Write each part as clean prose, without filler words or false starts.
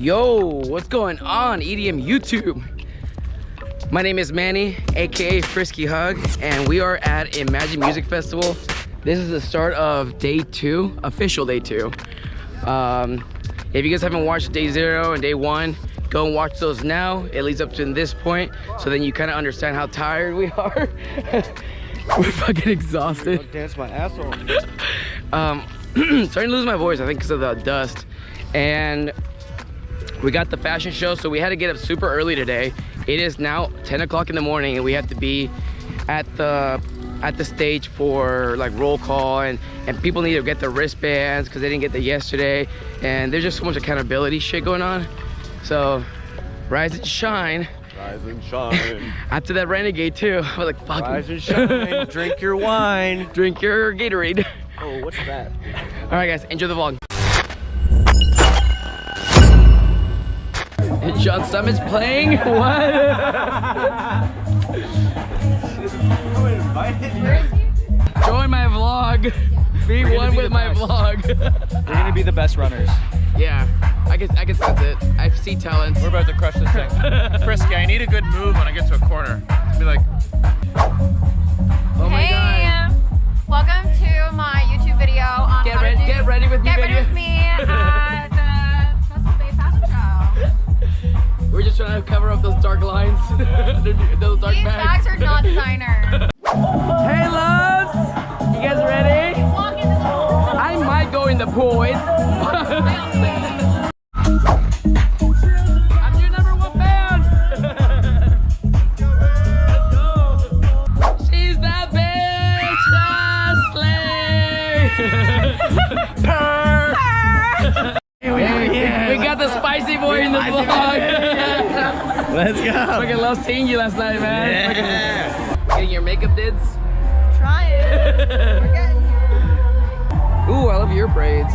Yo, what's going on, EDM YouTube? My name is Manny, aka Frisky Hug, and we are at Imagine Music Festival. This is the start of day 2, official day 2. If you guys haven't watched day 0 and day 1, go and watch those now. It leads up to this point, so then you kind of understand how tired we are. We're fucking exhausted. Don't dance my asshole. Starting to lose my voice, I think, because of the dust. And we got the fashion show, so we had to get up super early today. It is now 10 o'clock in the morning, and we have to be at the stage for like roll call, and people need to get their wristbands because they didn't get that yesterday. And there's just so much accountability shit going on. So rise and shine. Rise and shine. After that Renegade too, I was like, fuck. Rise and shine. Drink your wine. Drink your Gatorade. Oh, what's that? All right, guys, enjoy the vlog. And John Summit's playing? What? Join my vlog. Be one with my vlog. We're gonna be the best runners. Yeah, I can sense it. I see talent. We're about to crush this thing. Frisky, I need a good move when I get to a corner. Be like, oh my God. Welcome to my YouTube video on Get ready with me, Get video. ready with me at the Festival Bay Fashion Show. We're just trying to cover up those dark lines. Those dark These bags are not designer. Hey, loves! You guys ready? I might go in the pool. I'm your #1 fan! Let's go! She's that bitch! We got the spicy boy in the vlog! Let's go! Fucking love seeing you last night, man. Yeah. Getting your makeup dids? Trying. We're getting here. Ooh, I love your braids.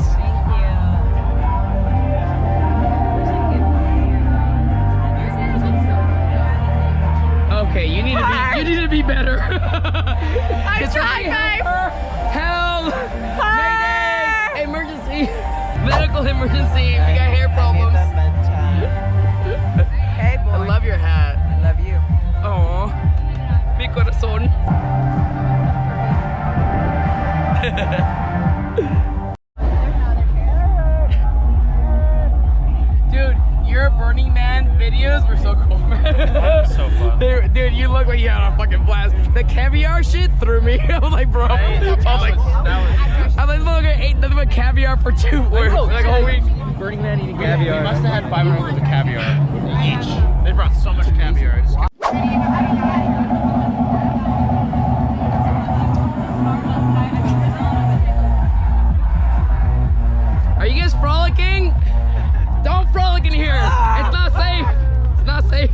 Okay, you need to be better. I tried, guys. Help! Mayday! Emergency! Medical emergency! We got hair problems. Hey boy. I love your hat. I love you. Aww. Mi corazón. Dude, your Burning Man videos were so cool, man. so fun. Dude, you look like you had a fucking blast. The caviar shit threw me. I was like, bro. I was like, motherfucker ate nothing but caviar for 2 weeks, like a whole week. Burning Man eating caviar. We must have had 500 worth of caviar each. They brought so much caviar. Are you guys frolicking? Don't frolic in here. It's not safe. It's not safe.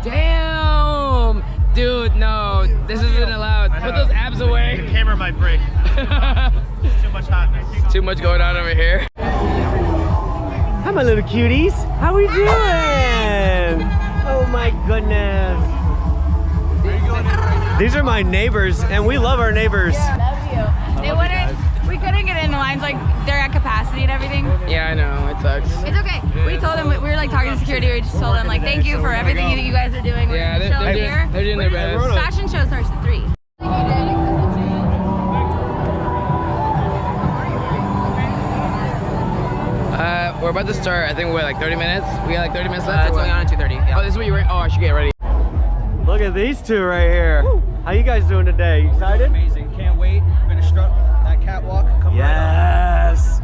Damn. Dude, no. This isn't allowed. Put those abs away. The camera might break. Too much hotness. Too much going on over here. Hi, my little cuties. How we doing? Oh my goodness. These are my neighbors, and we love our neighbors. Love you. They wouldn't. We couldn't get in the lines, like they're at capacity and everything. Yeah, I know. It sucks. It's okay. We told them, we were like talking to security, we just told them like, thank you for everything you guys are doing. We're Yeah, gonna show here. they're doing their best. Fashion show starts at 3. We're about to start. I think we're like 30 minutes. We got like 30 minutes left. It's only on at 2:30. Yeah. Oh, this is what you were. Oh, I should get ready. Look at these two right here. How you guys doing today? You excited? Amazing. Can't wait. We're gonna strut that catwalk. Come Yes.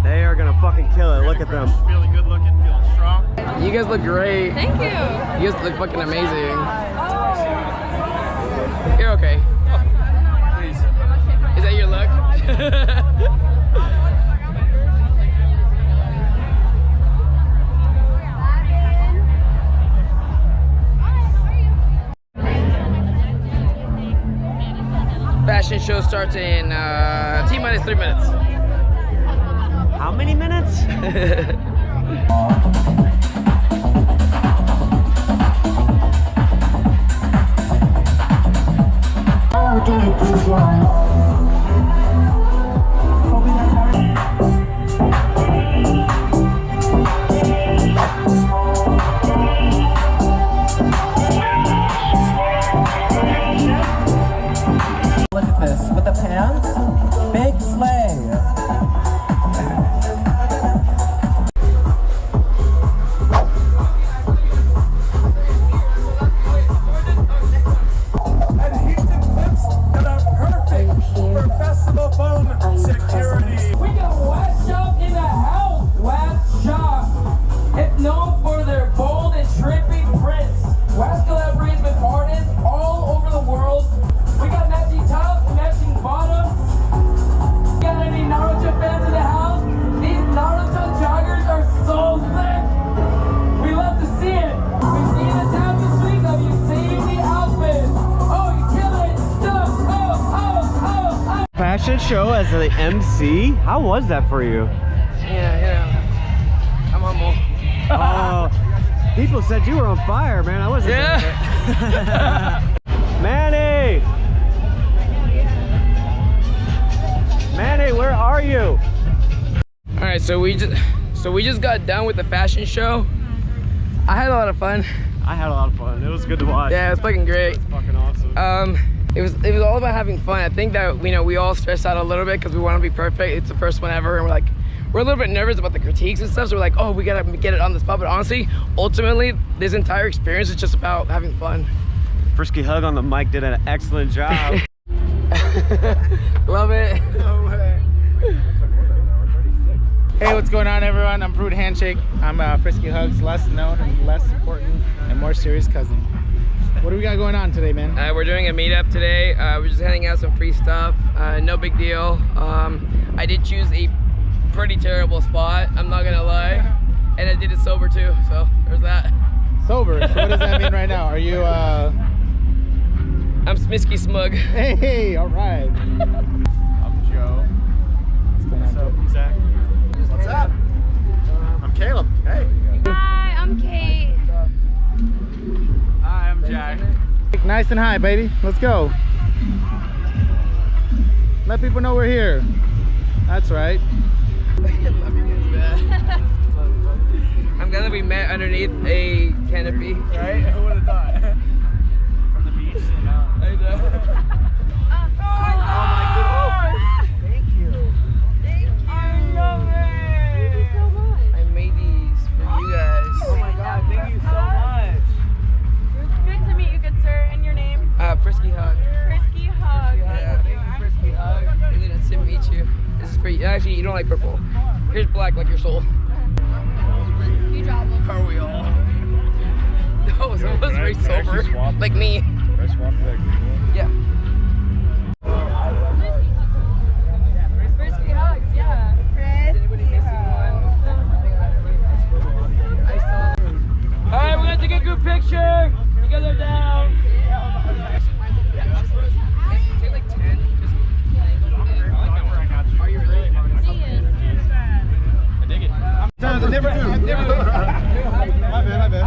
They are gonna fucking kill it. Look at them. Feeling good looking, feeling strong. You guys look great. Thank you. You guys look fucking amazing. You're okay. Please. Is that your look? Fashion show starts in T-minus 3 minutes. How many minutes? fashion show as the MC. How was that for you? Yeah, I'm humble. Oh, people said you were on fire, man. I wasn't. Yeah. Manny! Manny, where are you? All right, so we just got done with the fashion show. I had a lot of fun. I had a lot of fun. It was good to watch. Yeah, it was fucking great. It was fucking awesome. It was all about having fun. I think that we all stress out a little bit because we want to be perfect. It's the first one ever, and we're a little bit nervous about the critiques and stuff. So we're like, oh, we gotta get it on the spot. But honestly, ultimately, this entire experience is just about having fun. Frisky Hug on the mic did an excellent job. Love it. Hey, what's going on, everyone? I'm Prude Handshake. I'm Frisky Hug's less known and less important and more serious cousin. What do we got going on today, man? We're doing a meetup today. We're just handing out some free stuff. No big deal. I did choose a pretty terrible spot, I'm not gonna lie. And I did it sober too, so there's that. Sober? So what does that mean right now? Are you, I'm Smisky Smug. Hey, all right. I'm Joe. What's up, Zach? What's up? I'm Caleb. Hey. Hi, I'm Kate. Hi, I'm Jack. Nice and high, baby. Let's go. Let people know we're here. That's right. I'm glad that we met underneath a canopy, right? Who would have thought? From the beach, you know. I know. Oh my goodness. Thank you. I love it. Thank you so much. I made these for you guys. Oh my god, thank you so much. Good to meet you, good sir. And your name? Frisky Hug. Frisky Hug. Yeah, thank you, Frisky Hug. Really nice to meet you. This is for you. Actually, you don't like purple. Here's black, like your soul. You drop them. Are we all? No, someone was very sober. Like me. Yeah. Frisky Hugs, yeah. Is anybody missing one? Alright, we're gonna take a group picture. You guys are down. Take like 10. Are you really? I dig it. I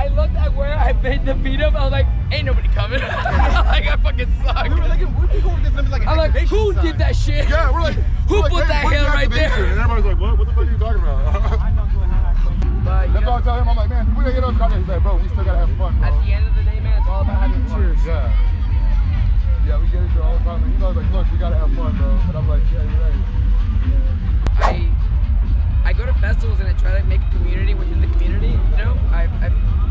looked at where I made the meetup. I was like, ain't nobody coming. Like, I fucking suck. We were like, what do you call this? Like I'm like, who did that shit? Yeah, we're like, who put that where's hill the right there? activation? And everybody's like, what the fuck are you talking about? But, That's all I tell him. I'm like, man, we gotta get those content. He's like, bro, we still gotta have fun, bro. at the end of the day, man, it's all about having fun. Cheers. Yeah. Yeah, we get into it all the time. And he's always like, look, we gotta have fun, bro. And I'm like, yeah, you're right. I go to festivals and I try to make a community within the community, you know? I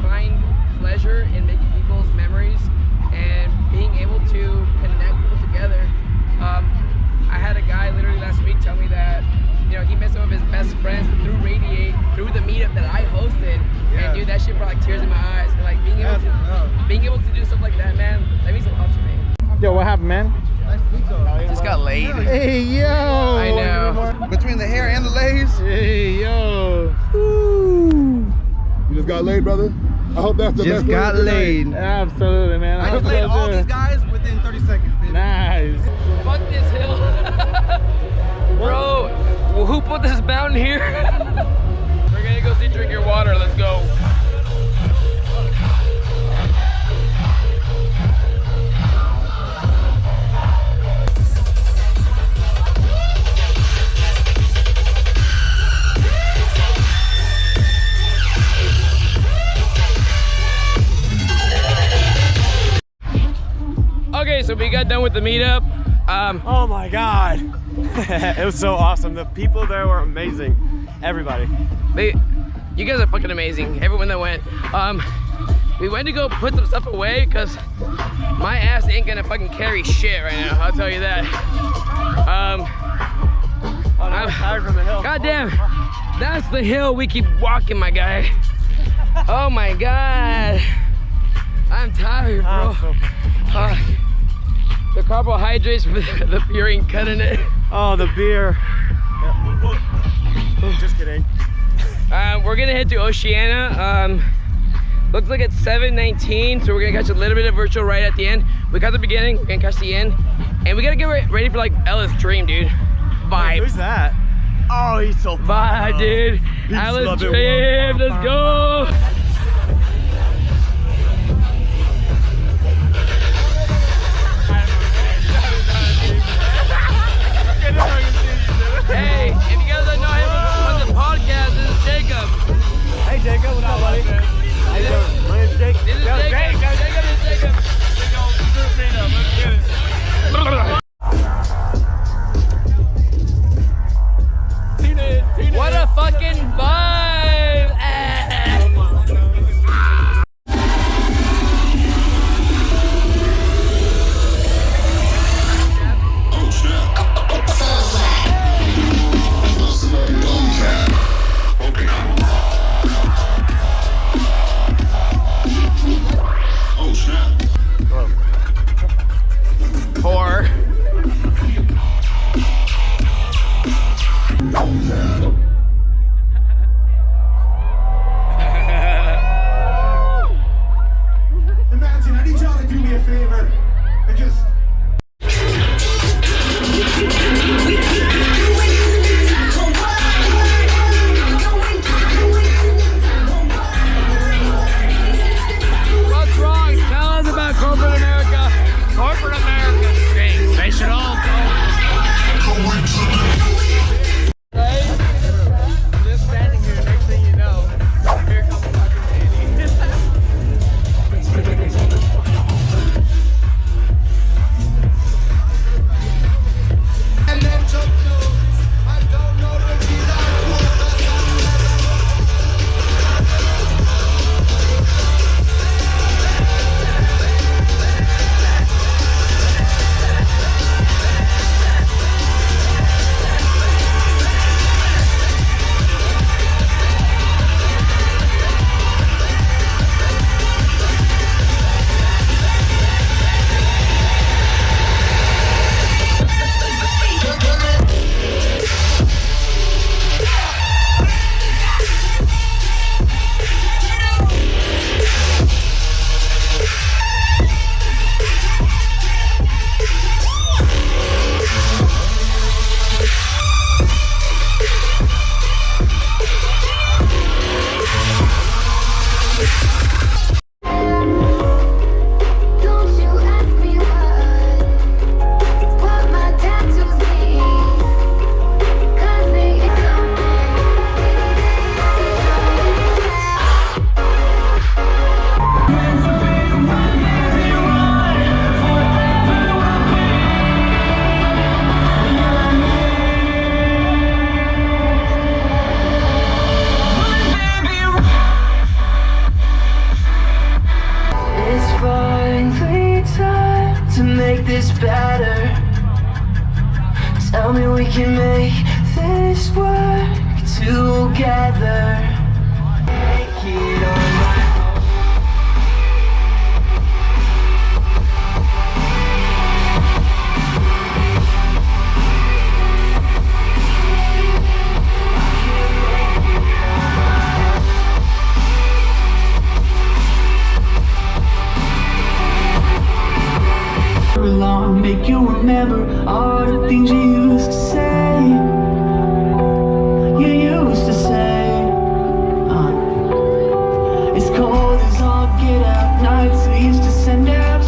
find pleasure in making people's memories and being able to connect people together. I had a guy literally last week tell me that, you know, he met some of his best friends through Radiate, through the meetup that I hosted. Yeah. And dude, that shit brought like tears in my eyes. And like being able to do stuff like that, man, that means a lot to me. Yo, what happened, man? Nice to meet you. Just got laid. Hey, yo. I know. Between the hair and the lays, Hey, yo. you just got laid, brother. I hope that's the best. Just got laid. Absolutely, man. I hope just laid so, all too. these guys within 30 seconds, baby. Nice. Fuck this hill. Bro, well, who put this mountain here? We're gonna go see Drink Your Water. Let's go. Okay, so we got done with the meetup. Oh my god. It was so awesome. The people there were amazing. Everybody. You guys are fucking amazing. Everyone that went. We went to go put some stuff away because my ass ain't gonna fucking carry shit right now. I'll tell you that. I'm tired from the hill. God damn, that's the hill we keep walking, my guy. Oh my god, I'm tired, bro. The carbohydrates for the beer ain't cutting it. Oh, the beer. Just kidding. We're gonna head to Oceana. Looks like it's 7:19, so we're gonna catch a little bit of virtual right at the end. We got the beginning, we're gonna catch the end, And we gotta get ready for like Ellis Dream, dude. Vibe. Who's that? Oh, he's so fun. Vibe, dude. Ellis Dream, let's go. Hey, if you guys don't know him on the podcast, this is Jacob. Hey, Jacob, what's up, buddy? How you doing? My name's Jake. This is Jacob. Jacob is Jacob. What a fucking vibe! Four. Imagine, I need y'all to do me a favor and just. What's wrong? Tell us about corporate America. Corporate America stinks. They should all go. Right? I'm just standing here. Next thing you know, here comes fucking Danny. And then jump close. I don't know the this better. Tell me we can make this work together. Make it on my long, make you remember all the things you used to say. You used to say, it's cold as all get out nights we used to send out